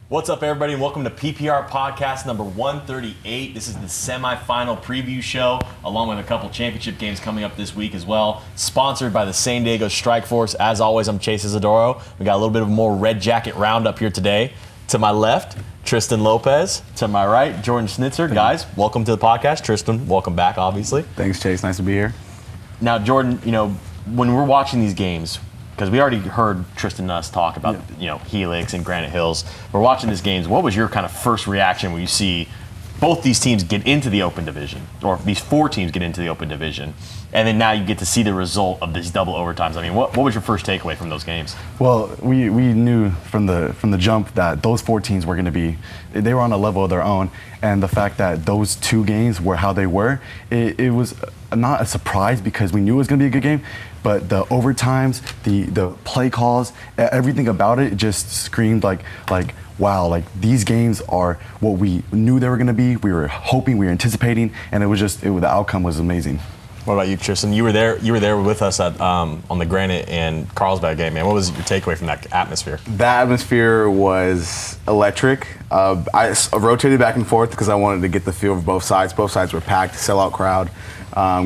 What's up, everybody, and welcome to PPR Podcast number 138. This is the semifinal preview show, along with a couple championship games coming up this week as well. Sponsored by the San Diego Strike Force. As always, I'm Chase Izidoro. We got a little bit of more Red Jacket roundup here today. To my left, Tristan Lopez. To my right, Jordan Schnitzer. Guys, welcome to the podcast. Tristan, welcome back, obviously. Thanks, Chase. Nice to be here. Now, Jordan, when we're watching these games, because we already heard Tristan and us talk about, Helix and Granite Hills. We're watching these games. What was your kind of first reaction when you see both these teams get into the open division, or these four teams get into the open division, and then now you get to see the result of these double overtimes? I mean, what was your first takeaway from those games? Well, we knew from the jump that those four teams were going to be, they were on a level of their own, and the fact that those two games were how they were, it was not a surprise because we knew it was going to be a good game. But the overtimes, the play calls, everything about it just screamed like, wow, like these games are what we knew they were going to be. We were hoping, we were anticipating, and the outcome was amazing. What about you, Tristan? You were there with us at on the Granite and Carlsbad game, man. What was your takeaway from that atmosphere? That atmosphere was electric. I rotated back and forth because I wanted to get the feel of both sides. Both sides were packed, sellout crowd.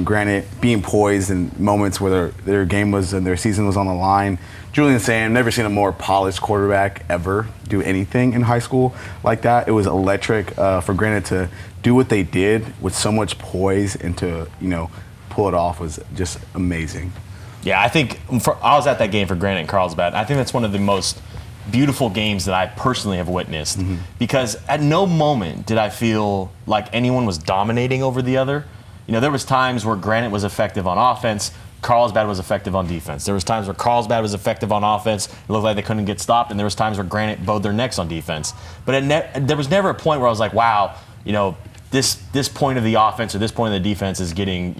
Granite being poised in moments where their game was and their season was on the line. Julian Sam, never seen a more polished quarterback ever do anything in high school like that. It was electric for Granite to do what they did with so much poise and to pull it off was just amazing. Yeah, I think I was at that game for Granite and Carlsbad. I think that's one of the most beautiful games that I personally have witnessed because at no moment did I feel like anyone was dominating over the other. There was times where Granite was effective on offense, Carlsbad was effective on defense. There was times where Carlsbad was effective on offense, it looked like they couldn't get stopped, and there was times where Granite bowed their necks on defense. But there was never a point where I was like, wow, this point of the offense or this point of the defense is getting,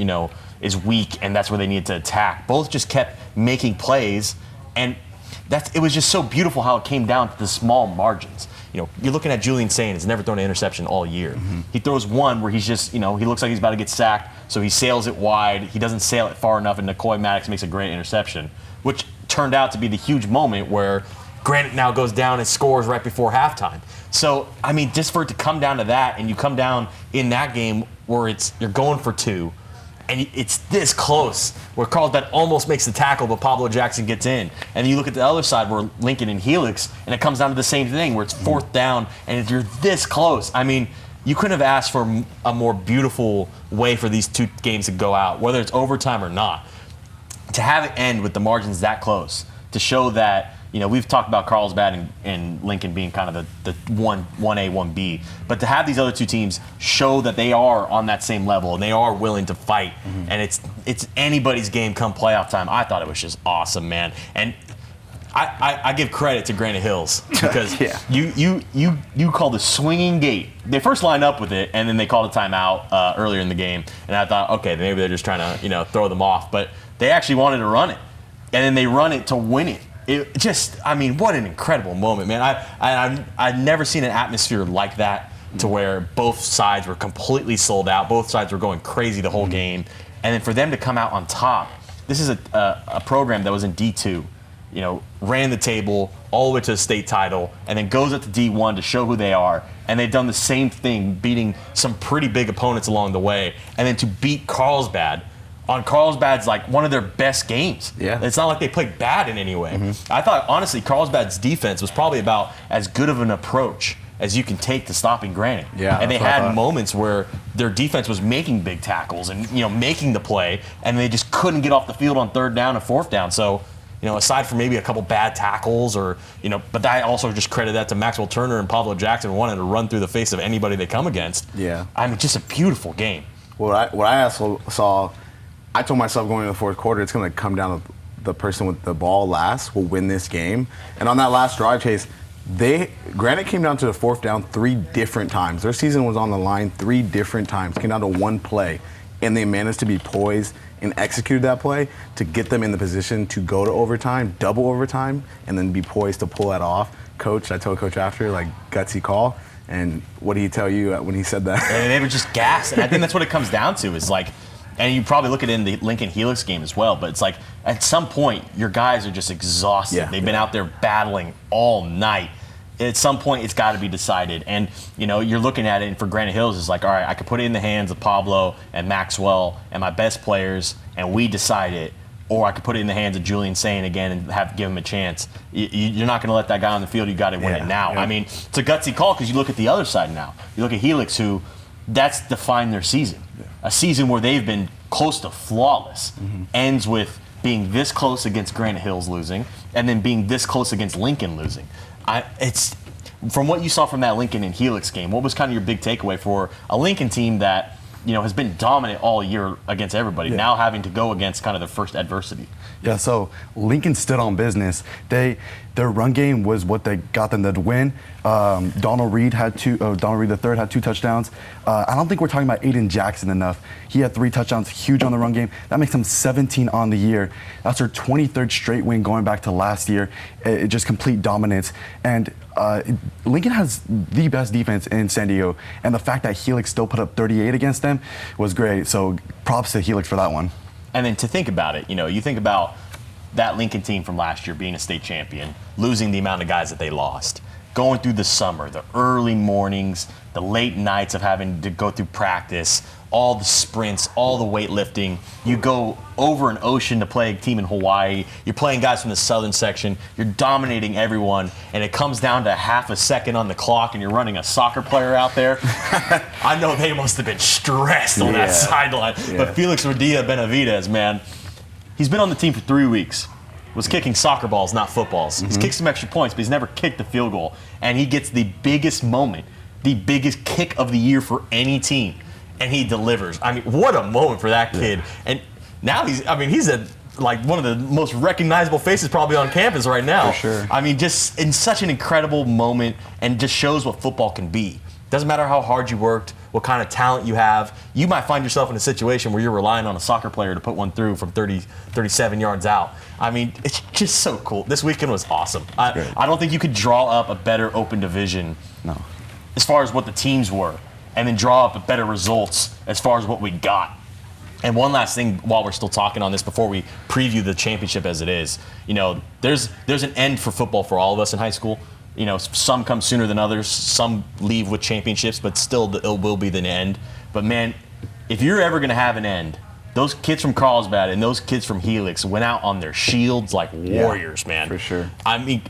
is weak, and that's where they needed to attack. Both just kept making plays, and it was just so beautiful how it came down to the small margins. You're looking at Julian Sane, has never thrown an interception all year. He throws one where he's just, he looks like he's about to get sacked, so he sails it wide. He doesn't sail it far enough, and Nicoy Maddox makes a great interception, which turned out to be the huge moment where Granite now goes down and scores right before halftime. So, I mean, just for it to come down to that, and you come down in that game where you're going for two, and it's this close, where Carlsbad almost makes the tackle, but Pablo Jackson gets in. And you look at the other side where Lincoln and Helix, and it comes down to the same thing, where it's fourth down, and you're this close. I mean, you couldn't have asked for a more beautiful way for these two games to go out, whether it's overtime or not. To have it end with the margins that close, to show that, we've talked about Carlsbad and Lincoln being kind of the 1A, 1B, but to have these other two teams show that they are on that same level and they are willing to fight, and it's anybody's game come playoff time, I thought it was just awesome, man. And I give credit to Granite Hills because you called the swinging gate. They first lined up with it, and then they called a timeout earlier in the game, and I thought, okay, maybe they're just trying to throw them off, but they actually wanted to run it, and then they run it to win it. It just, I mean, what an incredible moment, man. I've never seen an atmosphere like that to where both sides were completely sold out. Both sides were going crazy the whole game. And then for them to come out on top, this is a program that was in D2, ran the table all the way to the state title, and then goes up to D1 to show who they are. And they've done the same thing, beating some pretty big opponents along the way. And then to beat Carlsbad on Carlsbad's like one of their best games. Yeah. It's not like they played bad in any way. I thought, honestly, Carlsbad's defense was probably about as good of an approach as you can take to stopping Granite. Yeah, and they had moments where their defense was making big tackles and making the play, and they just couldn't get off the field on third down and fourth down. So, aside from maybe a couple bad tackles but I also just credit that to Maxwell Turner and Pablo Jackson wanting to run through the face of anybody they come against. Yeah. I mean, just a beautiful game. What I also saw, I told myself going into the fourth quarter, it's going to come down to the person with the ball last will win this game. And on that last drive, Chase, Granite came down to the fourth down 3 different times. Their season was on the line 3 different times. Came down to one play, and they managed to be poised and executed that play to get them in the position to go to overtime, double overtime, and then be poised to pull that off. Coach, I told Coach after, gutsy call. And what did he tell you when he said that? And they were just gassed. And I think that's what it comes down to is and you probably look at it in the Lincoln Helix game as well, but it's like at some point your guys are just exhausted. Yeah. They've been out there battling all night. at some point it's got to be decided. And, you're looking at it, and for Granite Hills, it's like, all right, I could put it in the hands of Pablo and Maxwell and my best players, and we decide it. Or I could put it in the hands of Julian Sane again and give him a chance. You're not going to let that guy on the field. You got to win it now. Yeah. I mean, it's a gutsy call because you look at the other side now. You look at Helix, who that's defined their season. Yeah. A season where they've been close to flawless. Ends with being this close against Granite Hills losing, and then being this close against Lincoln losing. It's from what you saw from that Lincoln and Helix game, what was kind of your big takeaway for a Lincoln team that has been dominant all year against everybody, now having to go against kind of their first adversity? Yeah, so Lincoln stood on business. Their run game was what they got them to win. Donald Reed III had 2 touchdowns. I don't think we're talking about Aiden Jackson enough. He had 3 touchdowns, huge on the run game. That makes him 17 on the year. That's their 23rd straight win going back to last year. It just complete dominance. And Lincoln has the best defense in San Diego, and the fact that Helix still put up 38 against them was great. So props to Helix for that one. And then to think about it, you think about that Lincoln team from last year being a state champion, losing the amount of guys that they lost, going through the summer, the early mornings, the late nights of having to go through practice, all the sprints, all the weightlifting. You go over an ocean to play a team in Hawaii. You're playing guys from the southern section. You're dominating everyone, and it comes down to half a second on the clock, and you're running a soccer player out there. I know they must have been stressed on that sideline. Yeah. But Felix Rodilla Benavides, man, he's been on the team for 3 weeks. Was kicking soccer balls, not footballs. He's kicked some extra points, but he's never kicked a field goal. And he gets the biggest moment, the biggest kick of the year for any team. And he delivers. I mean, what a moment for that kid. And now he's like one of the most recognizable faces probably on campus right now. For sure. I mean, just in such an incredible moment, and just shows what football can be. Doesn't matter how hard you worked, what kind of talent you have. You might find yourself in a situation where you're relying on a soccer player to put one through from 37 yards out. I mean, it's just so cool. This weekend was awesome. I don't think you could draw up a better open division as far as what the teams were, and then draw up better results as far as what we got. And one last thing while we're still talking on this before we preview the championship as it is, there's an end for football for all of us in high school. Some come sooner than others, some leave with championships, but still it will be the end. But man, if you're ever gonna have an end, those kids from Carlsbad and those kids from Helix went out on their shields like warriors, man. For sure. I mean,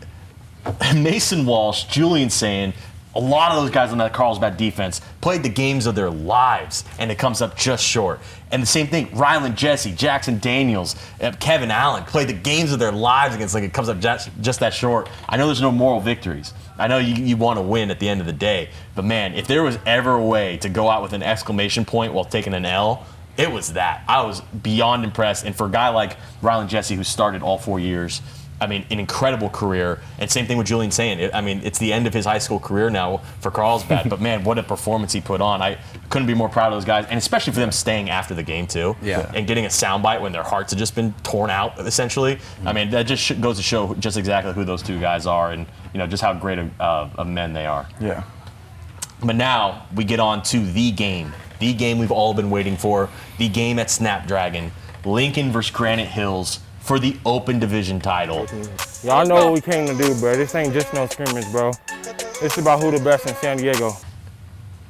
Mason Walsh, Julian Sane, a lot of those guys on that Carlsbad defense played the games of their lives, and it comes up just short. And the same thing, Ryland Jesse, Jackson Daniels, Kevin Allen played the games of their lives against, like, it comes up just that short. I know there's no moral victories. I know you want to win at the end of the day. But, man, if there was ever a way to go out with an exclamation point while taking an L, it was that. I was beyond impressed. And for a guy like Ryland Jesse, who started all 4 years, I mean, an incredible career. And same thing with Julian Sane. It's the end of his high school career now for Carlsbad. But, man, what a performance he put on. I couldn't be more proud of those guys. And especially for them staying after the game, too. Yeah. And getting a soundbite when their hearts had just been torn out, essentially. I mean, that just goes to show just exactly who those two guys are and, just how great of men they are. Yeah. But now we get on to the game we've all been waiting for, the game at Snapdragon, Lincoln versus Granite Hills for the Open Division title. Y'all know what we came to do, bro. This ain't just no scrimmage, bro. It's about who the best in San Diego.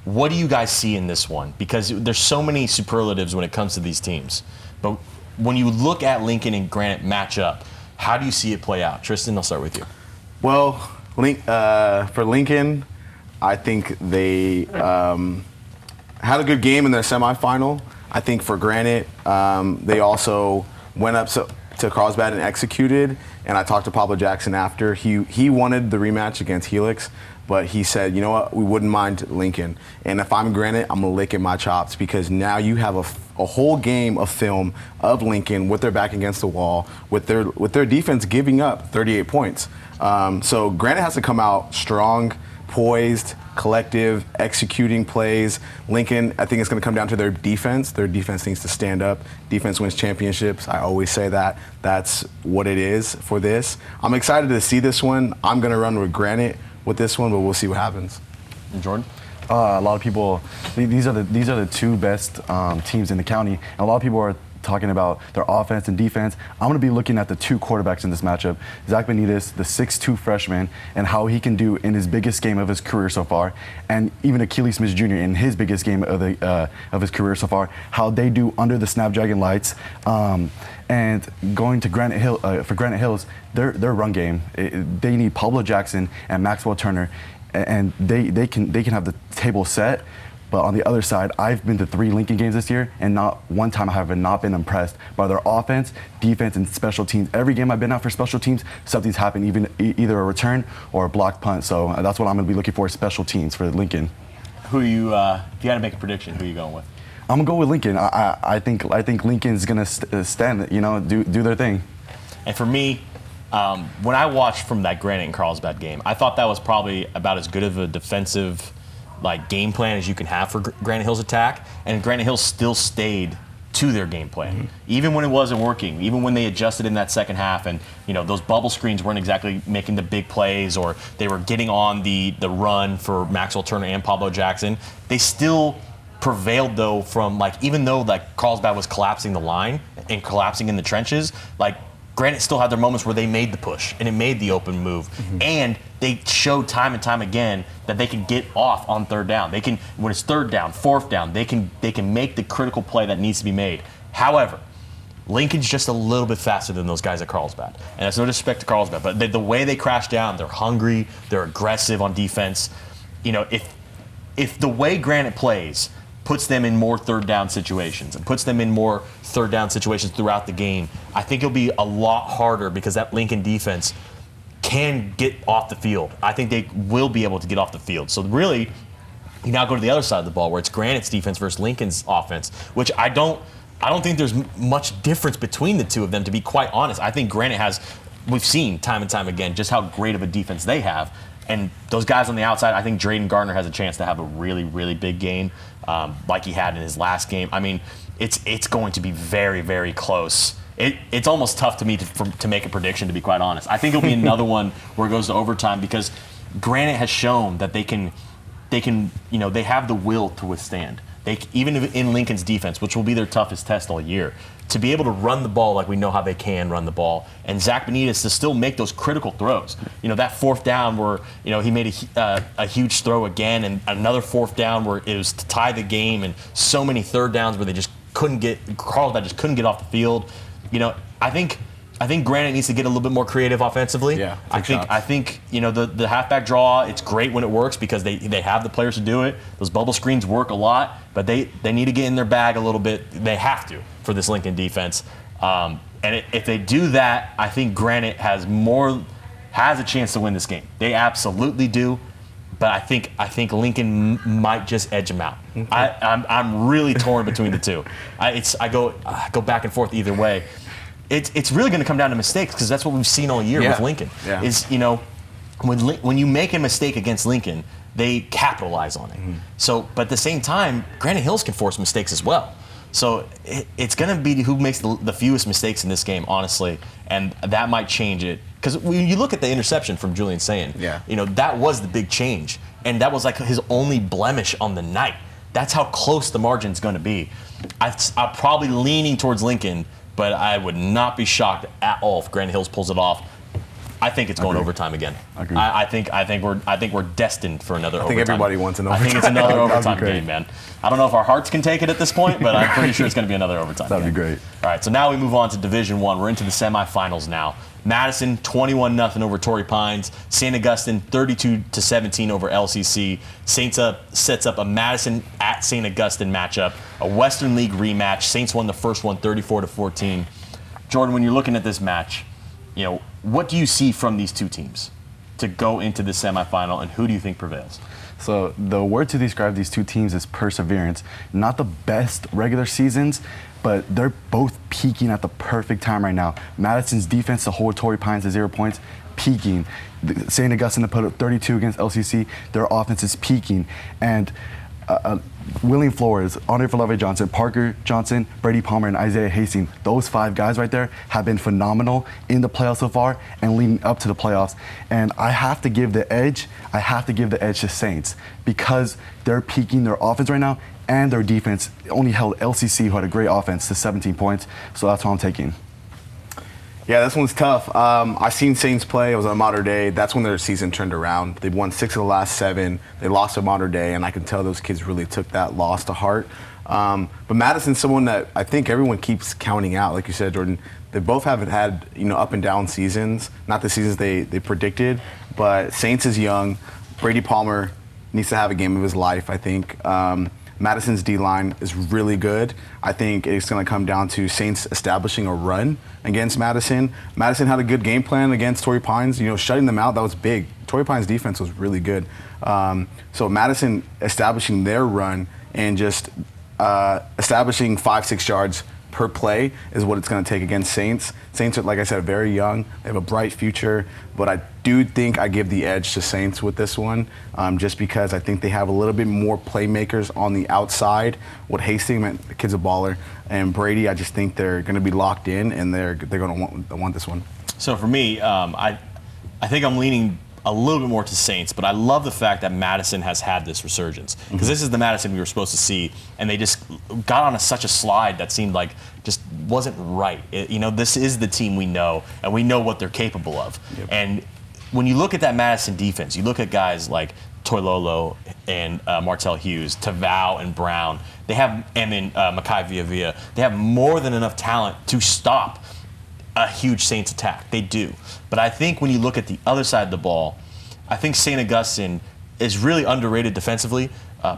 What do you guys see in this one? Because there's so many superlatives when it comes to these teams. But when you look at Lincoln and Granite match up, how do you see it play out? Tristan, I'll start with you. Well, for Lincoln, I think they had a good game in their semifinal. I think for Granite, they also went up to Carlsbad and executed. And I talked to Pablo Jackson after. He wanted the rematch against Helix, but he said, you know what, we wouldn't mind Lincoln. And if I'm Granite, I'm going to lick at my chops because now you have a whole game of film of Lincoln with their back against the wall, with their defense giving up 38 points. So Granite has to come out strong, poised, collective, executing plays. Lincoln, I think it's going to come down to their defense. Their defense needs to stand up. Defense wins championships. I always say that. That's what it is for this. I'm excited to see this one. I'm going to run with Granite with this one, but we'll see what happens. And Jordan? A lot of people, these are the two best teams in the county. And a lot of people are talking about their offense and defense, I'm going to be looking at the two quarterbacks in this matchup. Zach Benitez, the 6'2 freshman, and how he can do in his biggest game of his career so far, and even Achilles Smith Jr. in his biggest game of his career so far, how they do under the Snapdragon lights. And going to Granite Hill for Granite Hills, their run game, they need Pablo Jackson and Maxwell Turner, and they can have the table set. But on the other side, I've been to 3 Lincoln games this year, and not one time I have not been impressed by their offense, defense, and special teams. Every game I've been out for special teams, something's happened, either a return or a blocked punt. So that's what I'm going to be looking for, special teams for Lincoln. Who you, if you had to make a prediction, who are you going with? I'm going to go with Lincoln. I think Lincoln's going to stand, do their thing. And for me, when I watched from that Granite and Carlsbad game, I thought that was probably about as good of a defensive game plan as you can have for Granite Hill's attack, and Granite Hill still stayed to their game plan, even when it wasn't working, even when they adjusted in that second half, and those bubble screens weren't exactly making the big plays, or they were getting on the run for Maxwell Turner and Pablo Jackson. They still prevailed though from even though Carlsbad was collapsing the line and collapsing in the trenches, Granite still had their moments where they made the push and it made the open move, and they showed time and time again that they can get off on third down. They can, when it's third down, fourth down, they can make the critical play that needs to be made. However, Lincoln's just a little bit faster than those guys at Carlsbad, and that's no disrespect to Carlsbad, but the way they crash down, they're hungry, they're aggressive on defense. If the way Granite plays puts them in more third down situations and puts them in more third down situations throughout the game, I think it'll be a lot harder because that Lincoln defense can get off the field. I think they will be able to get off the field. So really, you now go to the other side of the ball where it's Granite's defense versus Lincoln's offense, which I don't think there's much difference between the two of them, to be quite honest. I think Granite has, we've seen time and time again just how great of a defense they have. And those guys on the outside, I think Drayden Gardner has a chance to have a really, really big game like he had in his last game. I mean, it's going to be very, very close. It's almost tough to me to make a prediction, to be quite honest. I think it'll be another one where it goes to overtime because Granite has shown that they have the will to withstand. Even in Lincoln's defense, which will be their toughest test all year, to be able to run the ball like we know how they can run the ball, and Zach Benitez to still make those critical throws. That fourth down where he made a huge throw again, and another fourth down where it was to tie the game, and so many third downs where they just couldn't get Carlsbad just couldn't get off the field. I think Granite needs to get a little bit more creative offensively. Yeah, I think the halfback draw, it's great when it works because they have the players to do it. Those bubble screens work a lot, but they need to get in their bag a little bit. They have to for this Lincoln defense. And if they do that, I think Granite has a chance to win this game. They absolutely do. But I think Lincoln might just edge them out. Okay. I'm really torn between the two. I go back and forth either way. It's really going to come down to mistakes because that's what we've seen all year with Lincoln. Yeah. Is when you make a mistake against Lincoln, they capitalize on it. So, but at the same time, Granite Hills can force mistakes as well. So it's going to be who makes the fewest mistakes in this game, honestly, and that might change it. Because when you look at the interception from Julian Sayin, that was the big change, and that was his only blemish on the night. That's how close the margin's going to be. I'm probably leaning towards Lincoln, but I would not be shocked at all if Granite Hills pulls it off. I think it's going overtime again. I think we're destined for another overtime. I think everybody wants an overtime. I think it's another overtime game, man. I don't know if our hearts can take it at this point, but I'm pretty sure it's going to be another overtime game. That'd be great. All right, so now we move on to Division I. We're into the semifinals now. Madison 21-0 over Torrey Pines. St Augustine 32-17 over LCC. Saints sets up a Madison at St Augustine matchup, a Western League rematch. Saints won the first one 34-14. Jordan, when you're looking at this match, what do you see from these two teams to go into the semifinal, and who do you think prevails? So the word to describe these two teams is perseverance. Not the best regular seasons, but they're both peaking at the perfect time right now. Madison's defense to hold Torrey Pines to 0 points, peaking. St. Augustine to put up 32 against LCC, their offense is peaking. And William Flores, Andre Falave Johnson, Parker Johnson, Brady Palmer, and Isaiah Hastings, those 5 guys right there have been phenomenal in the playoffs so far and leading up to the playoffs. And I have to give the edge to Saints because they're peaking their offense right now, and their defense only held LCC, who had a great offense, to 17 points. So that's what I'm taking. Yeah, this one's tough. I seen Saints play. I was on Mater Dei. That's when their season turned around. They've won 6 of the last 7. They lost to Mater Dei, and I can tell those kids really took that loss to heart. But Madison's someone that I think everyone keeps counting out. Like you said, Jordan, they both haven't had up and down seasons. Not the seasons they predicted, but Saints is young. Brady Palmer needs to have a game of his life, I think. Madison's D-line is really good. I think it's going to come down to Saints establishing a run against Madison. Madison had a good game plan against Torrey Pines. Shutting them out, that was big. Torrey Pines' defense was really good. So Madison establishing their run and just establishing 5-6 yards per play is what it's going to take against Saints. Saints are, like I said, very young. They have a bright future, but I do think I give the edge to Saints with this one, just because I think they have a little bit more playmakers on the outside. With Hastings, the kid's a baller, and Brady, I just think they're going to be locked in, and they're going to want this one. So for me, I think I'm leaning a little bit more to Saints, but I love the fact that Madison has had this resurgence, because this is the Madison we were supposed to see, and they just got on such a slide that seemed like just wasn't right. This is the team we know, and we know what they're capable of. Yep. And when you look at that Madison defense, you look at guys like Toilolo and Martell Hughes, Tavau and Brown. They have, and then Makai Villavia. They have more than enough talent to stop a huge Saints attack. They do. But I think when you look at the other side of the ball, I think St. Augustine is really underrated defensively.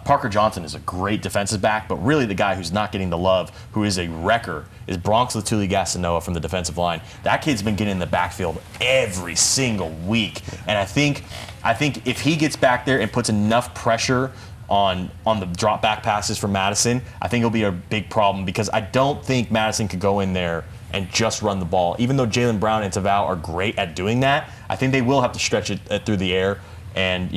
Parker Johnson is a great defensive back, but really the guy who's not getting the love, who is a wrecker, is Bronx Latuli-Gasanoa from the defensive line. That kid's been getting in the backfield every single week. And I think if he gets back there and puts enough pressure on the drop back passes from Madison, I think it'll be a big problem, because I don't think Madison could go in there and just run the ball. Even though Jaylen Brown and Tavau are great at doing that, I think they will have to stretch it through the air. And,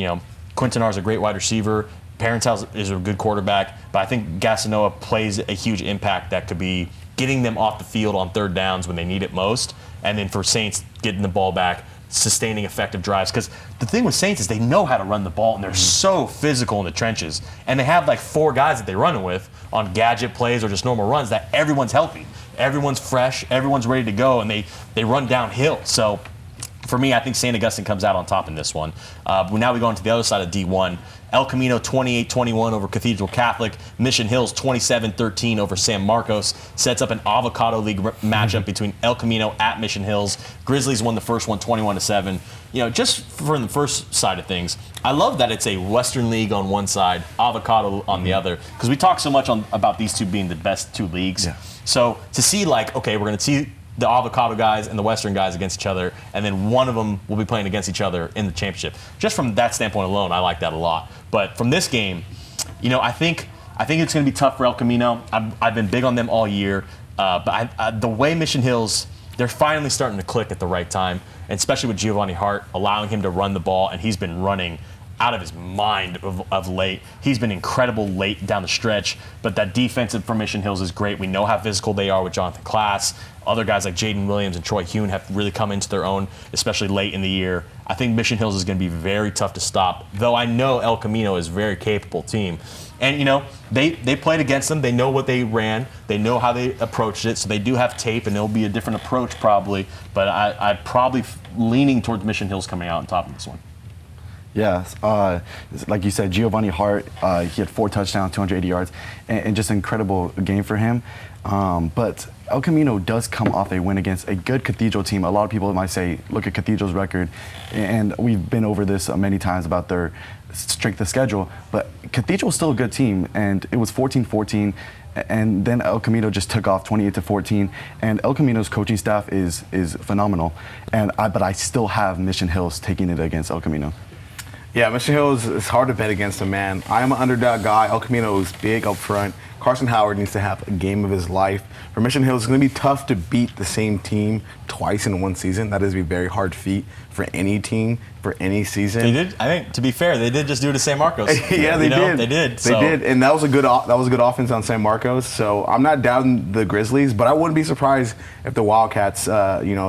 Quintanar's a great wide receiver. Parental is a good quarterback. But I think Gasanoa plays a huge impact that could be getting them off the field on third downs when they need it most. And then for Saints, getting the ball back, sustaining effective drives. Because the thing with Saints is they know how to run the ball, and they're so physical in the trenches. And they have like 4 guys that they run it with on gadget plays or just normal runs that everyone's healthy. Everyone's fresh, everyone's ready to go, and they run downhill. So for me, I think St. Augustine comes out on top in this one. Now we go into the other side of D1. El Camino 28-21 over Cathedral Catholic. Mission Hills 27-13 over San Marcos. Sets up an Avocado League matchup between El Camino at Mission Hills. Grizzlies won the first one 21-7. Just for the first side of things, I love that it's a Western League on one side, Avocado on the other, because we talk so much about these two being the best 2 leagues. Yeah. So to see we're going to see the Avocado guys and the Western guys against each other, and then one of them will be playing against each other in the championship. Just from that standpoint alone, I like that a lot. But from this game, I think it's going to be tough for El Camino. I've been big on them all year, but the way Mission Hills, they're finally starting to click at the right time, and especially with Giovanni Hart, allowing him to run the ball, and he's been running out of his mind of late. He's been incredible late down the stretch, but that defensive for Mission Hills is great. We know how physical they are with Jonathan Class. Other guys like Jaden Williams and Troy Hune have really come into their own, especially late in the year. I think Mission Hills is going to be very tough to stop, though I know El Camino is a very capable team. And, they played against them. They know what they ran. They know how they approached it, so they do have tape, and it'll be a different approach probably. But I'm probably leaning towards Mission Hills coming out on top of this one. Yeah, like you said, Giovanni Hart, he had 4 touchdowns, 280 yards, and just an incredible game for him. But El Camino does come off a win against a good Cathedral team. A lot of people might say, look at Cathedral's record, and we've been over this many times about their strength of schedule, but Cathedral's still a good team, and it was 14-14, and then El Camino just took off 28-14, and El Camino's coaching staff is phenomenal, but I still have Mission Hills taking it against El Camino. Yeah, Mission Hills, it's hard to bet against them, man. I am an underdog guy. El Camino is big up front. Carson Howard needs to have a game of his life. For Mission Hills, it's going to be tough to beat the same team twice in one season. That is a very hard feat for any team, for any season. They did. I think, to be fair, they did just do it to San Marcos. Yeah, they did. They did. They did, and that was a good offense on San Marcos. So I'm not doubting the Grizzlies, but I wouldn't be surprised if the Wildcats,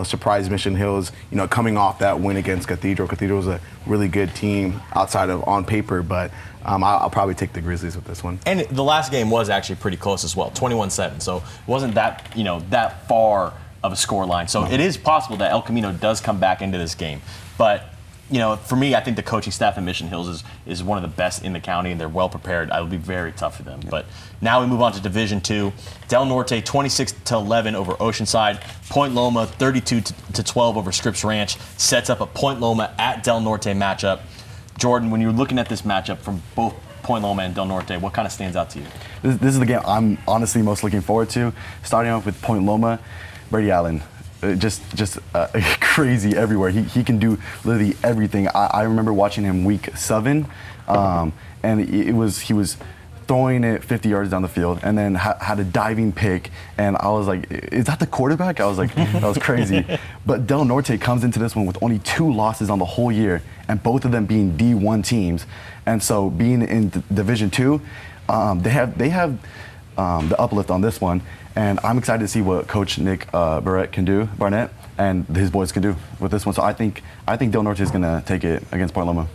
surprise Mission Hills, coming off that win against Cathedral. Cathedral was a really good team outside of on paper, but I'll probably take the Grizzlies with this one. And the last game was actually pretty close as well, 21-7. So it wasn't that that far of a score line. So it is possible that El Camino does come back into this game. But for me, I think the coaching staff in Mission Hills is one of the best in the county, and they're well prepared. It'll be very tough for them. Yeah. But now we move on to Division II. Del Norte 26-11 over Oceanside. Point Loma 32-12 over Scripps Ranch sets up a Point Loma at Del Norte matchup. Jordan, when you're looking at this matchup from both Point Loma and Del Norte, what kind of stands out to you? This is the game I'm honestly most looking forward to. Starting off with Point Loma, Brady Allen, just crazy everywhere. He can do literally everything. I remember watching him week 7, and he was throwing it 50 yards down the field, and then had a diving pick, and I was like, is that the quarterback? I was like, that was crazy. But Del Norte comes into this one with only 2 losses on the whole year, and both of them being D1 teams. And so being in Division II, they have the uplift on this one, and I'm excited to see what Coach Nick Barnett and his boys can do with this one. So I think Del Norte is going to take it against Point Loma.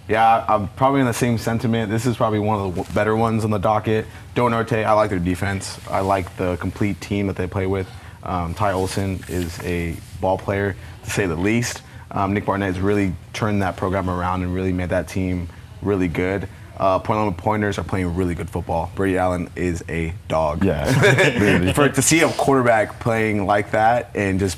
Yeah, I'm probably in the same sentiment. This is probably one of the better ones on the docket. Del Norte, I like their defense. I like the complete team that they play with. Ty Olson is a ball player, to say the least. Nick Barnett has really turned that program around and really made that team really good. Point Loma Pointers are playing really good football. Brady Allen is a dog. Yeah. To see a quarterback playing like that and just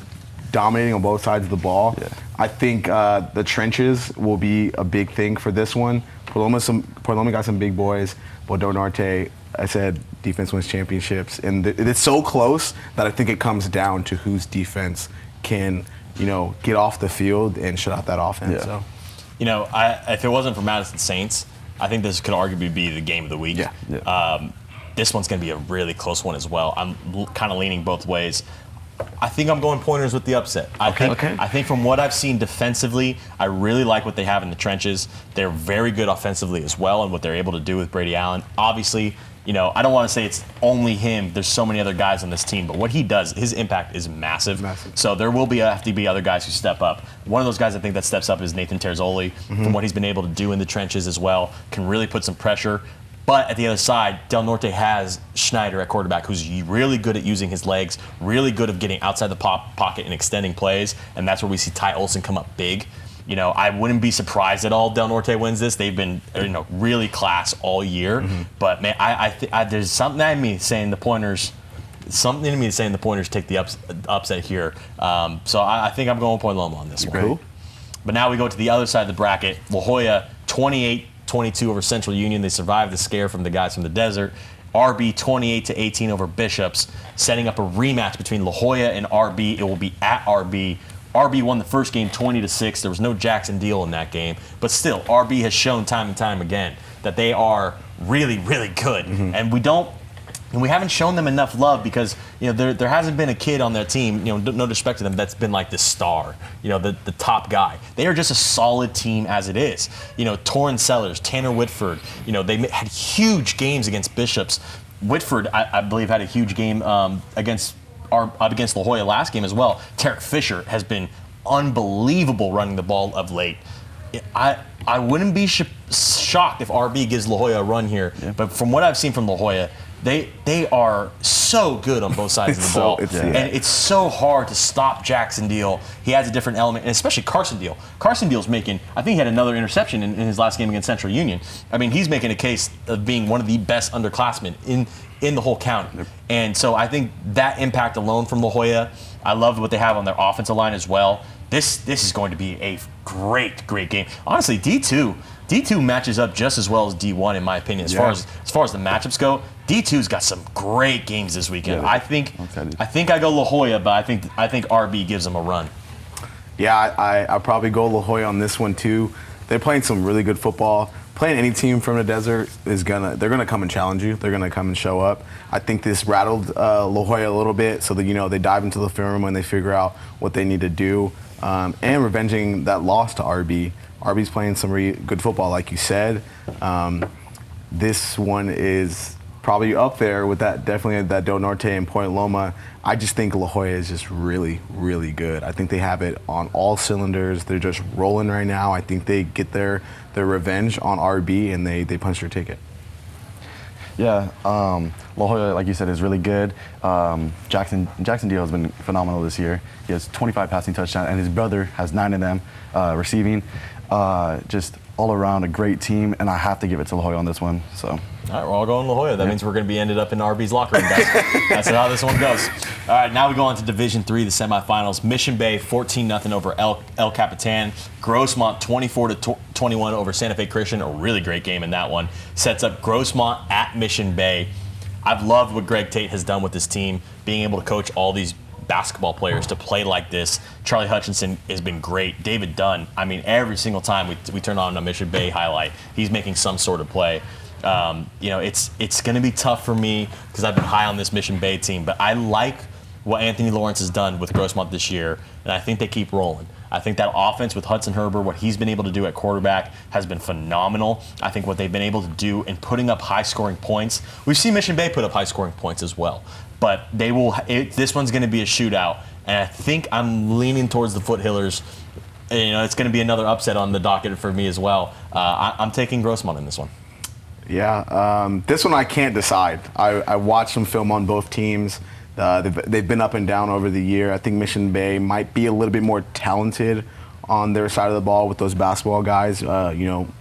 dominating on both sides of the ball, yeah. I think the trenches will be a big thing for this one. Point Loma got some big boys, but Del Norte, I said, defense wins championships. And it's so close that I think it comes down to whose defense can, get off the field and shut out that offense. Yeah. So, if it wasn't for Madison Saints, I think this could arguably be the game of the week. Yeah. This one's going to be a really close one as well. I'm kind of leaning both ways. I think I'm going Pointers with the upset. I think from what I've seen defensively, I really like what they have in the trenches. They're very good offensively as well, and what they're able to do with Brady Allen. Obviously, I don't want to say it's only him. There's so many other guys on this team, but what he does, his impact is massive. So there will have to be other guys who step up. One of those guys I think that steps up is Nathan Terzoli, from what he's been able to do in the trenches as well. Can really put some pressure. But at the other side, Del Norte has Schneider at quarterback, who's really good at using his legs, really good at getting outside the pocket and extending plays, and that's where we see Ty Olson come up big. I wouldn't be surprised at all Del Norte wins this. They've been really class all year. But man, I there's something in me saying the Pointers. Something in me saying the Pointers take the upset here. So I think I'm going Point Loma on this one. Cool. But now we go to the other side of the bracket. La Jolla 28-22 over Central Union. They survived the scare from the guys from the desert. RB 28-18 over Bishops, setting up a rematch between La Jolla and RB. It will be at RB. RB won the first game 20-6. There was no Jackson Deal in that game, but still, RB has shown time and time again that they are really, really good, and we haven't shown them enough love because there hasn't been a kid on their team, no disrespect to them, that's been like the star, the top guy. They are just a solid team as it is. Torrin Sellers, Tanner Whitford, they had huge games against Bishops. Whitford, I believe, had a huge game against La Jolla last game as well. Tarek Fisher has been unbelievable running the ball of late. I wouldn't be shocked if RB gives La Jolla a run here, but from what I've seen from La Jolla, they are so good on both sides of the ball. And it's so hard to stop Jackson Deal. He has a different element, and especially Carson Deal. Carson Deal's making, I think he had another interception in his last game against Central Union. I mean, he's making a case of being one of the best underclassmen in the whole county. And so I think that impact alone from La Jolla, I love what they have on their offensive line as well. This is going to be a great game. Honestly, D2 matches up just as well as D1 in my opinion. As far as the matchups go, D2's got some great games this weekend. Yeah, I think I go La Jolla, but I think RB gives them a run. Yeah, I probably go La Jolla on this one too. They're playing some really good football. playing any team from the desert they're gonna come and challenge you. They're gonna come and show up. I think this rattled La Jolla a little bit, so that they dive into the film room and they figure out what they need to do, and revenging that loss to RB. RB's playing some really good football, like you said. This one is probably up there with definitely that Del Norte and Point Loma. I just think La Jolla is just really, really good. I think they have it on all cylinders. They're just rolling right now. I think they get their revenge on RB and they punch their ticket. Yeah, La Jolla, like you said, is really good. Jackson Deal has been phenomenal this year. He has 25 passing touchdowns, and his brother has 9 of them receiving. Just all around a great team, and I have to give it to La Jolla on this one. So. All right, we're all going La Jolla. That means we're going to be ended up in RB's locker room, guys. That's how this one goes. All right, now we go on to Division III, the semifinals. Mission Bay 14-0 over El Capitan. Grossmont 24-21 over Santa Fe Christian. A really great game in that one. Sets up Grossmont at Mission Bay. I've loved what Greg Tate has done with this team, being able to coach all these basketball players to play like this. Charlie Hutchinson has been great. David Dunn, I mean, every single time we turn on a Mission Bay highlight, he's making some sort of play. It's going to be tough for me because I've been high on this Mission Bay team, but I like what Anthony Lawrence has done with Grossmont this year, and I think they keep rolling. I think that offense with Hudson Herber, what he's been able to do at quarterback has been phenomenal. I think what they've been able to do in putting up high-scoring points, we've seen Mission Bay put up high-scoring points as well, but this one's going to be a shootout, and I think I'm leaning towards the Foothillers. It's going to be another upset on the docket for me as well. I'm taking Grossmont in this one. Yeah, this one I can't decide. I watched some film on both teams. They've been up and down over the year. I think Mission Bay might be a little bit more talented on their side of the ball with those basketball guys,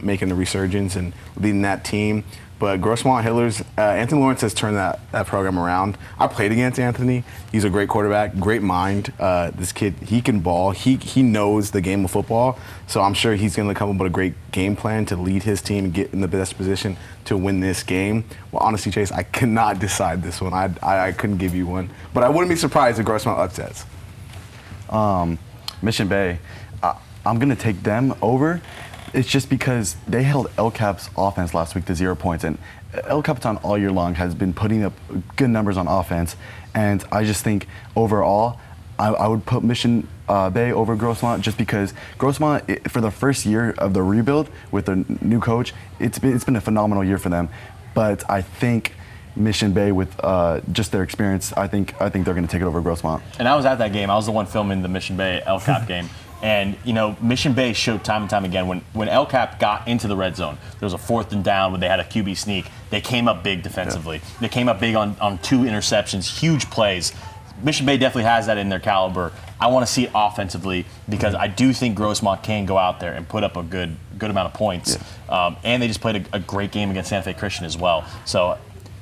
making the resurgence and leading that team. But Grossmont Hillers, Anthony Lawrence has turned that program around. I played against Anthony. He's a great quarterback, great mind. This kid, he can ball. He knows the game of football. So I'm sure he's going to come up with a great game plan to lead his team and get in the best position to win this game. Well, honestly, Chase, I cannot decide this one. I couldn't give you one. But I wouldn't be surprised if Grossmont upsets. Mission Bay, I'm going to take them over. It's just because they held El Cap's offense last week to 0 points, and El Capitan all year long has been putting up good numbers on offense, and I just think overall I would put Mission Bay over Grossmont just because Grossmont, for the first year of the rebuild with the new coach, it's been a phenomenal year for them, but I think Mission Bay with just their experience, I think they're going to take it over Grossmont. And I was at that game. I was the one filming the Mission Bay El Cap game. And, Mission Bay showed time and time again when El Cap got into the red zone, there was a 4th and down when they had a QB sneak. They came up big defensively. Yeah. They came up big on 2 interceptions, huge plays. Mission Bay definitely has that in their caliber. I want to see it offensively because I do think Grossmont can go out there and put up a good amount of points. Yeah. And they just played a great game against Santa Fe Christian as well. So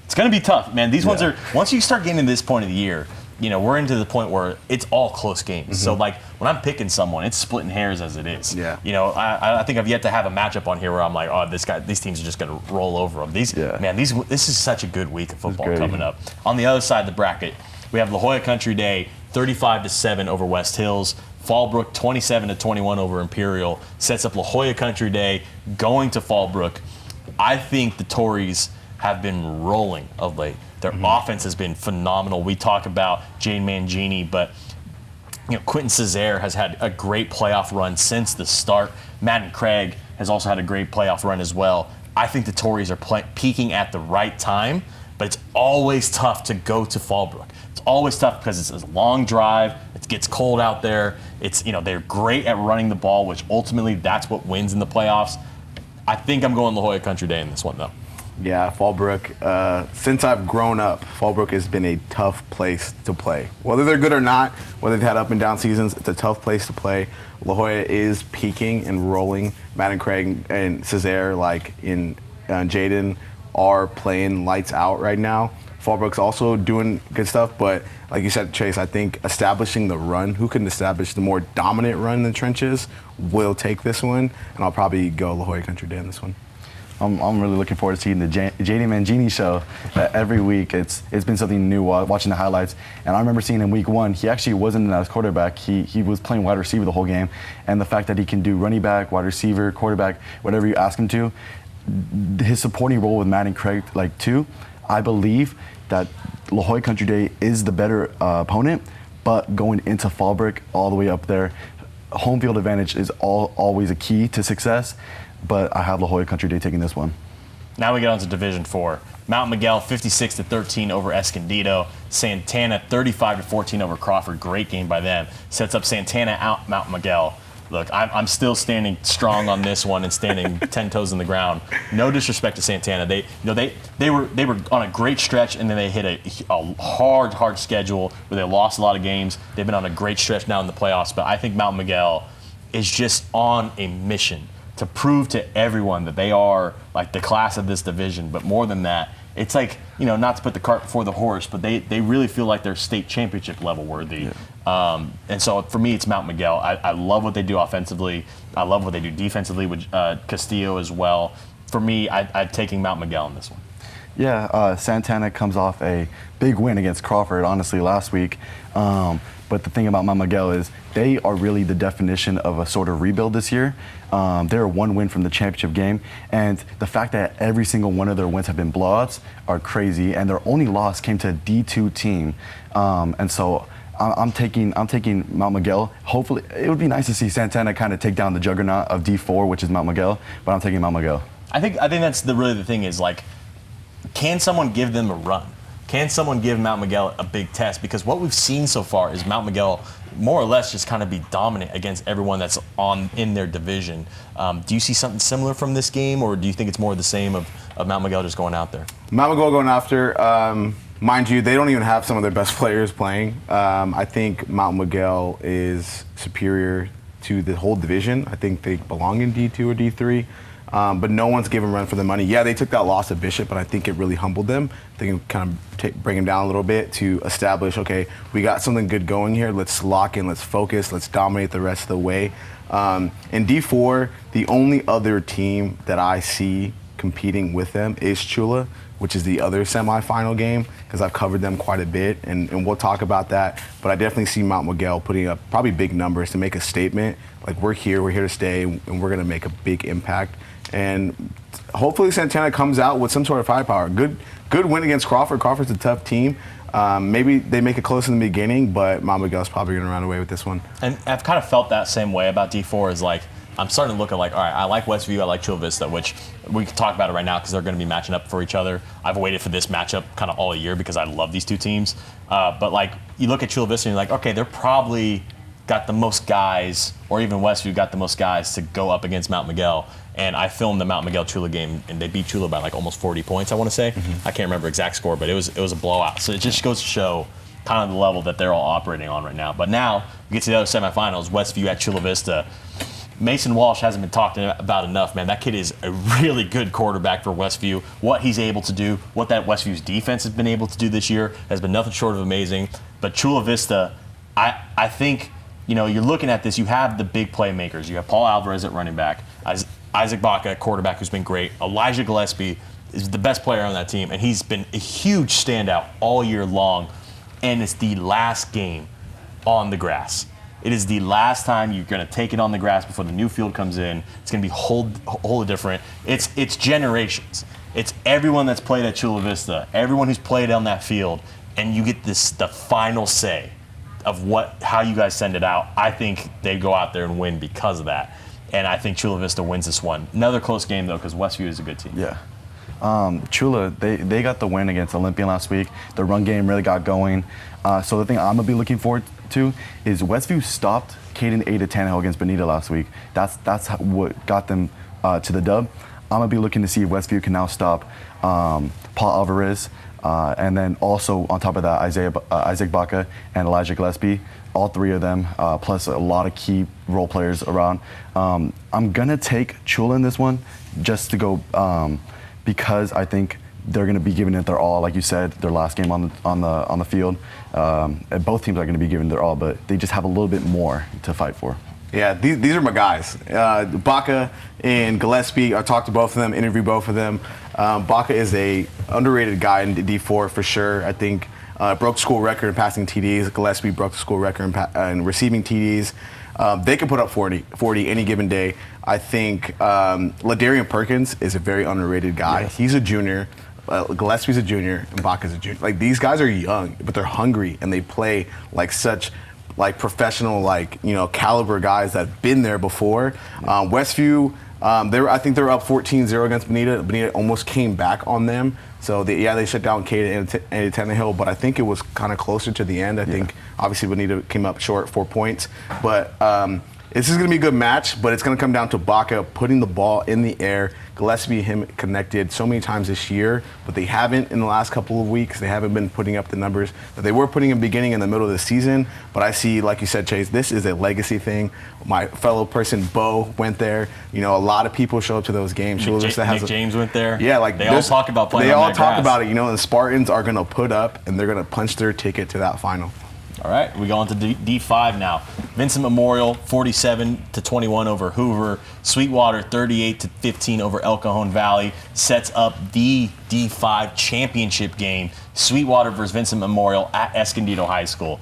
it's going to be tough, man. These ones are, once you start getting to this point of the year, we're into the point where it's all close games. Mm-hmm. So, when I'm picking someone, it's splitting hairs as it is. Yeah. I think I've yet to have a matchup on here where I'm like, oh, these teams are just going to roll over them. This is such a good week of football coming up. On the other side of the bracket, we have La Jolla Country Day, 35-7 over West Hills. Fallbrook, 27-21 over Imperial. Sets up La Jolla Country Day, going to Fallbrook. I think the Tories have been rolling of late. Their offense has been phenomenal. We talk about Jane Mangini, but Quentin Cesare has had a great playoff run since the start. Madden Craig has also had a great playoff run as well. I think the Tories are peaking at the right time, but it's always tough to go to Fallbrook. It's always tough because it's a long drive. It gets cold out there. It's they're great at running the ball, which ultimately that's what wins in the playoffs. I think I'm going La Jolla Country Day in this one though. Yeah, Fallbrook. Since I've grown up, Fallbrook has been a tough place to play. Whether they're good or not, whether they've had up and down seasons, it's a tough place to play. La Jolla is peaking and rolling. Madden Craig and Cesare, in Jaden, are playing lights out right now. Fallbrook's also doing good stuff, but like you said, Chase, I think establishing the run, who can establish the more dominant run in the trenches, will take this one, and I'll probably go La Jolla Country Day in this one. I'm really looking forward to seeing the J.D. Mangini show every week. It's been something new watching the highlights. And I remember seeing in week 1, he actually wasn't as quarterback. He was playing wide receiver the whole game. And the fact that he can do running back, wide receiver, quarterback, whatever you ask him to, his supporting role with Matt and Craig, too, I believe that La Jolla Country Day is the better opponent, but going into Fallbrook all the way up there, home field advantage is always a key to success, but I have La Jolla Country Day taking this one. Now we get on to Division 4. Mount Miguel 56-13 over Escondido. Santana 35-14 over Crawford. Great game by them. Sets up Santana out Mount Miguel. Look, I'm still standing strong on this one and standing 10 toes in the ground. No disrespect to Santana. They were on a great stretch, and then they hit a hard schedule where they lost a lot of games. They've been on a great stretch now in the playoffs, but I think Mount Miguel is just on a mission to prove to everyone that they are like the class of this division. But more than that, it's like, not to put the cart before the horse, but they really feel like they're state championship level worthy. Yeah. And so for me, it's Mount Miguel. I love what they do offensively. I love what they do defensively with Castillo as well. For me, I'm taking Mount Miguel in this one. Yeah, Santana comes off a big win against Crawford, honestly, last week. But the thing about Mount Miguel is they are really the definition of a sort of rebuild this year. They're one win from the championship game, and the fact that every single one of their wins have been blowouts are crazy, and their only loss came to a D2 team. And so I'm taking Mount Miguel. Hopefully, it would be nice to see Santana kind of take down the juggernaut of D4, which is Mount Miguel, but I'm taking Mount Miguel. I think that's really the thing is, like, can someone give them a run? Can someone give Mount Miguel a big test? Because what we've seen so far is Mount Miguel more or less just kind of be dominant against everyone that's in their division. Do you see something similar from this game, or do you think it's more the same of Mount Miguel just going out there? Mount Miguel going after, mind you, they don't even have some of their best players playing. I think Mount Miguel is superior to the whole division. I think they belong in D2 or D3. But no one's given run for the money. Yeah, they took that loss at Bishop, but I think it really humbled them. They can kind of bring them down a little bit to establish, okay, we got something good going here. Let's lock in, let's focus, let's dominate the rest of the way. In D4, the only other team that I see competing with them is Chula, which is the other semifinal game, because I've covered them quite a bit, and we'll talk about that. But I definitely see Mount Miguel putting up probably big numbers to make a statement. Like, we're here to stay, and we're going to make a big impact. And hopefully Santana comes out with some sort of firepower. Good win against Crawford. Crawford's a tough team. Maybe they make it close in the beginning, but Mount Miguel's probably going to run away with this one. And I've kind of felt that same way about D4 is like, I'm starting to look at like, all right, I like Westview, I like Chula Vista, which we can talk about it right now because they're going to be matching up for each other. I've waited for this matchup kind of all year because I love these two teams. But like, you look at Chula Vista and you're like, okay, they're probably got the most guys, or even Westview got the most guys to go up against Mount Miguel. And I filmed the Mount Miguel Chula game, and they beat Chula by like almost 40 points, I want to say. I can't remember exact score, but it was a blowout. So it just goes to show kind of the level that they're all operating on right now. But now we get to the other semifinals, Westview at Chula Vista. Mason Walsh hasn't been talked about enough, man. That kid is a really good quarterback for Westview. What he's able to do, what that Westview's defense has been able to do this year has been nothing short of amazing. But Chula Vista, I think, you're looking at this, you have the big playmakers. You have Paul Alvarez at running back, Isaac Baca at quarterback, who's been great. Elijah Gillespie is the best player on that team, and he's been a huge standout all year long. And it's the last game on the grass. It is the last time you're going to take it on the grass before the new field comes in. It's going to be wholly different. It's generations. It's everyone that's played at Chula Vista, everyone who's played on that field, and you get the final say of how you guys send it out. I think they go out there and win because of that. And I think Chula Vista wins this one. Another close game, though, because Westview is a good team. Yeah. Chula, they got the win against Olympian last week. The run game really got going. So the thing I'm going to be looking forward to is Westview stopped Caden Tannehill against Bonita last week. That's what got them to the dub. I'm going to be looking to see if Westview can now stop Paul Alvarez, and then also on top of that, Isaac Baca and Elijah Gillespie. All three of them, plus a lot of key role players around. I'm going to take Chula in this one just to go because I think they're going to be giving it their all, like you said, their last game on the field. And both teams are going to be giving their all, but they just have a little bit more to fight for. Yeah, these are my guys. Baca and Gillespie, I talked to both of them, interviewed both of them. Baca is a underrated guy in D4 for sure. I think broke the school record in passing TDs. Gillespie broke the school record in receiving TDs. They can put up 40 any given day. I think Ladarian Perkins is a very underrated guy. Yes. He's a junior. Gillespie's a junior, and Baca's a junior. Like, these guys are young, but they're hungry, and they play like such like professional, like, you know, caliber guys that have been there before. Westview, I think they were up 14-0 against Bonita. Bonita almost came back on them. So they shut down Cade and Tannehill, but I think it was kind of closer to the end. I think obviously Bonita came up short 4 points, but this is going to be a good match, but it's going to come down to Baca putting the ball in the air. Gillespie, him connected so many times this year, but they haven't in the last couple of weeks. They haven't been putting up the numbers that they were putting in the beginning and the middle of the season. But I see, like you said, Chase, this is a legacy thing. My fellow person, Bo, went there. You know, a lot of people show up to those games. Nick James went there. Yeah, like they all talk about playing. They on all that talk grass. about it. You know, the Spartans are going to put up and they're going to punch their ticket to that final. All right, we go on to D5 now. Vincent Memorial, 47-21 over Hoover. Sweetwater, 38-15 over El Cajon Valley. Sets up the D5 championship game. Sweetwater versus Vincent Memorial at Escondido High School.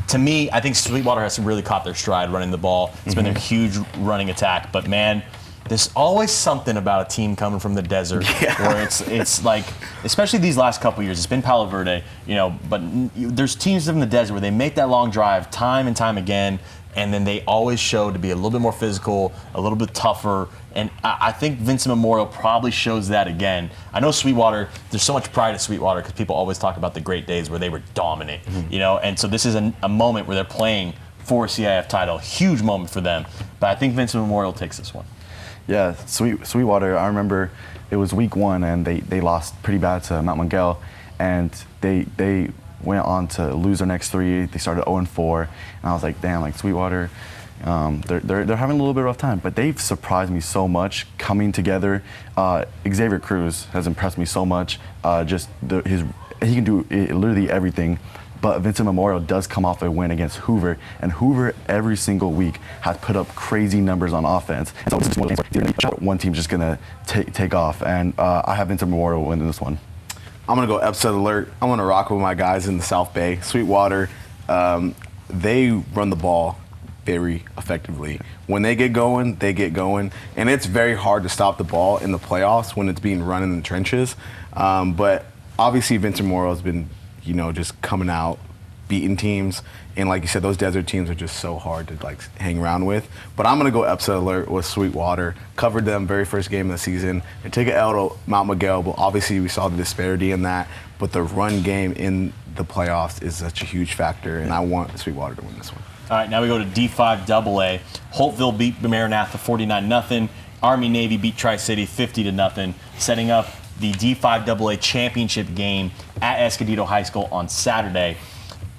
To me, I think Sweetwater has really caught their stride running the ball. It's been a huge running attack, but man, there's always something about a team coming from the desert where it's like, especially these last couple years, it's been Palo Verde, you know, but there's teams in the desert where they make that long drive time and time again, and then they always show to be a little bit more physical, a little bit tougher, and I think Vincent Memorial probably shows that again. I know Sweetwater, there's so much pride at Sweetwater because people always talk about the great days where they were dominant, you know, and so this is a moment where they're playing for a CIF title, huge moment for them, but I think Vincent Memorial takes this one. Yeah, Sweetwater, I remember it was week 1 and they lost pretty bad to Mount Miguel, and they went on to lose their next 3. They started 0-4, and I was like, damn, like Sweetwater, they're having a little bit of a rough time, but they've surprised me so much coming together. Xavier Cruz has impressed me so much. He can do literally everything. But Vincent Memorial does come off a win against Hoover, and Hoover every single week has put up crazy numbers on offense. And so this is one of those games where one team's just gonna take off, and I have Vincent Memorial winning this one. I'm gonna go upset alert. I'm gonna rock with my guys in the South Bay. Sweetwater, they run the ball very effectively. When they get going, and it's very hard to stop the ball in the playoffs when it's being run in the trenches. But obviously, Vincent Memorial has been, you know, just coming out, beating teams, and like you said, those desert teams are just so hard to like hang around with. But I'm gonna go upset alert with Sweetwater. Covered them very first game of the season. They take an L to Mount Miguel, but obviously we saw the disparity in that. But the run game in the playoffs is such a huge factor, and I want Sweetwater to win this one. All right, now we go to D5 AA. Holtville beat Maranatha 49-0. Army-Navy beat Tri-City 50-0, setting up the D5 AA championship game at Escondido High School on Saturday.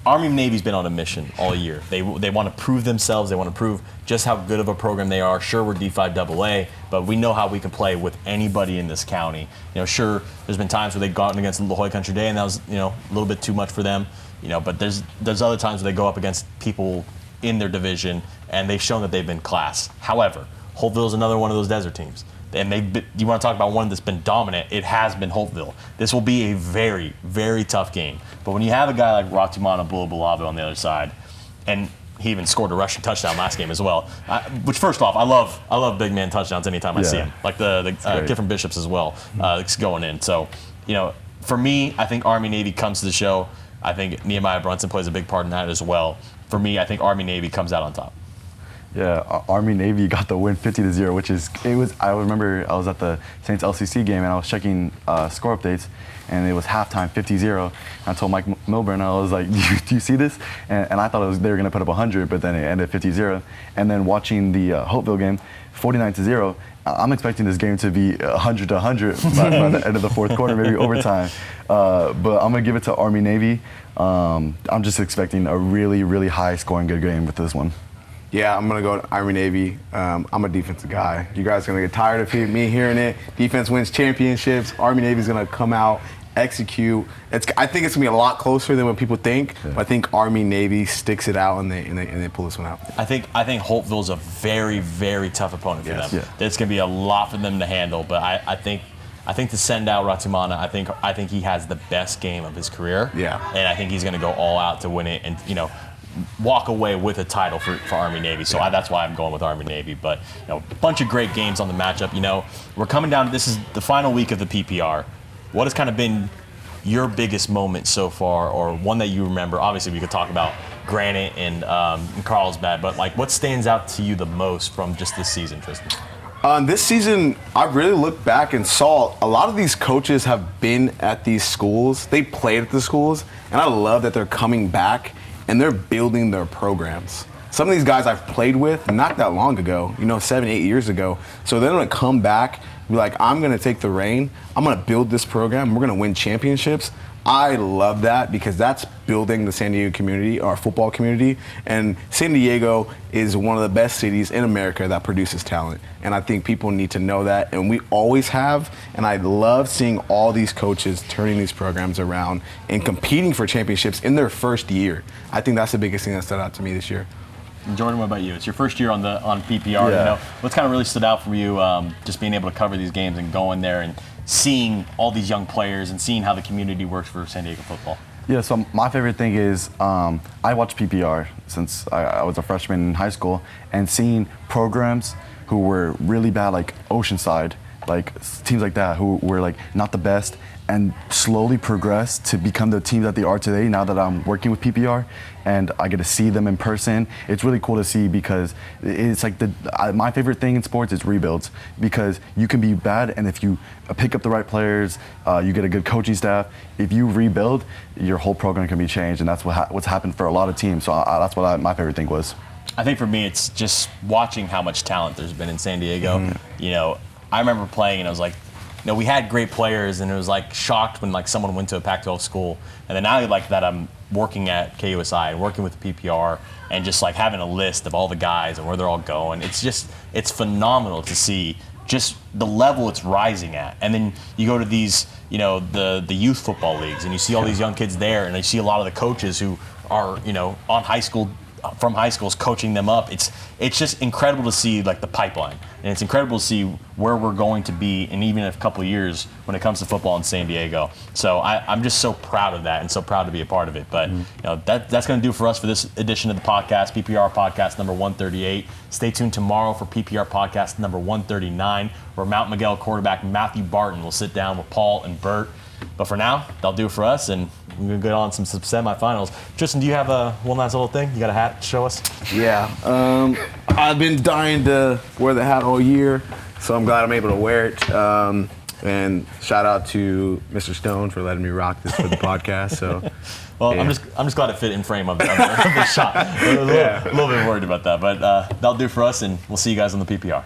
Army-Navy's been on a mission all year. They want to prove themselves. They want to prove just how good of a program they are. Sure, we're D5 AA, but we know how we can play with anybody in this county. You know, sure, there's been times where they've gone against La Jolla Country Day, and that was, you know, a little bit too much for them. You know, but there's other times where they go up against people in their division, and they've shown that they've been class. However, Holtville's another one of those desert teams. And you want to talk about one that's been dominant, it has been Holtville. This will be a very, very tough game. But when you have a guy like Ratumana Bulabalave on the other side, and he even scored a rushing touchdown last game as well, which first off, I love big man touchdowns anytime I see him. Like the different Bishops as well, it's going in. So, you know, for me, I think Army-Navy comes to the show. I think Nehemiah Brunson plays a big part in that as well. For me, I think Army-Navy comes out on top. Yeah, Army-Navy got the win 50-0, I remember I was at the Saints LCC game and I was checking score updates, and it was halftime 50-0. And I told Mike Milburn, I was like, do you see this? And I thought they were going to put up 100, but then it ended 50-0. And then watching the Holtville game, 49-0, I'm expecting this game to be 100-100 by the end of the fourth quarter, maybe overtime. But I'm going to give it to Army-Navy. I'm just expecting a really, really high scoring good game with this one. Yeah, I'm going to go to Army-Navy. I'm a defensive guy. You guys are going to get tired of me hearing it. Defense wins championships. Army-Navy's going to come out, execute. I think it's going to be a lot closer than what people think, but I think Army-Navy sticks it out and they pull this one out. I think Holtville's a very, very tough opponent for them. Yeah. It's going to be a lot for them to handle, but I think to send out Ratumana, I think he has the best game of his career. Yeah. And I think he's going to go all out to win it. And, you know, walk away with a title for Army Navy. So that's why I'm going with Army Navy. But a bunch of great games on the matchup. We're coming down. This is the final week of the PPR. What has kind of been your biggest moment so far, or one that you remember? Obviously, we could talk about Granite and Carlsbad, but like, what stands out to you the most from just this season, Tristan? This season, I really looked back and saw a lot of these coaches have been at these schools. They played at the schools, and I love that they're coming back and they're building their programs. Some of these guys I've played with not that long ago, 7, 8 years ago. So they're going to come back, be like, I'm going to take the reign. I'm going to build this program. We're going to win championships. I love that because that's building the San Diego community, our football community. And San Diego is one of the best cities in America that produces talent. And I think people need to know that. And we always have. And I love seeing all these coaches turning these programs around and competing for championships in their first year. I think that's the biggest thing that stood out to me this year. And Jordan, what about you? It's your first year on PPR. Yeah. What's kind of really stood out for you, just being able to cover these games and going there and seeing all these young players and seeing how the community works for San Diego football? Yeah, so my favorite thing is I watched PPR since I was a freshman in high school, and seeing programs who were really bad, like Oceanside, like teams like that, who were like not the best, and slowly progress to become the team that they are today now that I'm working with PPR and I get to see them in person. It's really cool to see because it's like my favorite thing in sports is rebuilds, because you can be bad, and if you pick up the right players, you get a good coaching staff, if you rebuild, your whole program can be changed, and that's what's happened for a lot of teams. So that's what my favorite thing was. I think for me, it's just watching how much talent there's been in San Diego. Mm-hmm. I remember playing and I was like, we had great players, and it was like shocked when like someone went to a Pac-12 school. And then now like that I'm working at KUSI and working with the PPR and just like having a list of all the guys and where they're all going. It's phenomenal to see just the level it's rising at. And then you go to these, the youth football leagues, and you see all these young kids there, and you see a lot of the coaches who are, from high schools coaching them up. It's just incredible to see like the pipeline, and it's incredible to see where we're going to be in even a couple of years when it comes to football in San Diego. So I'm just so proud of that and so proud to be a part of it. But that's going to do for us for this edition of the podcast, PPR podcast number 138. Stay tuned tomorrow for PPR podcast number 139, where Mount Miguel quarterback Matthew Barton will sit down with Paul and Bert. But for now, that'll do for us, and we're going to get on some semifinals. Tristan, do you have one last little thing? You got a hat to show us? Yeah. I've been dying to wear the hat all year, so I'm glad I'm able to wear it. And shout out to Mr. Stone for letting me rock this for the podcast. So, well, yeah. I'm just glad it fit in frame of the shot. A little bit worried about that, but that'll do for us, and we'll see you guys on the PPR.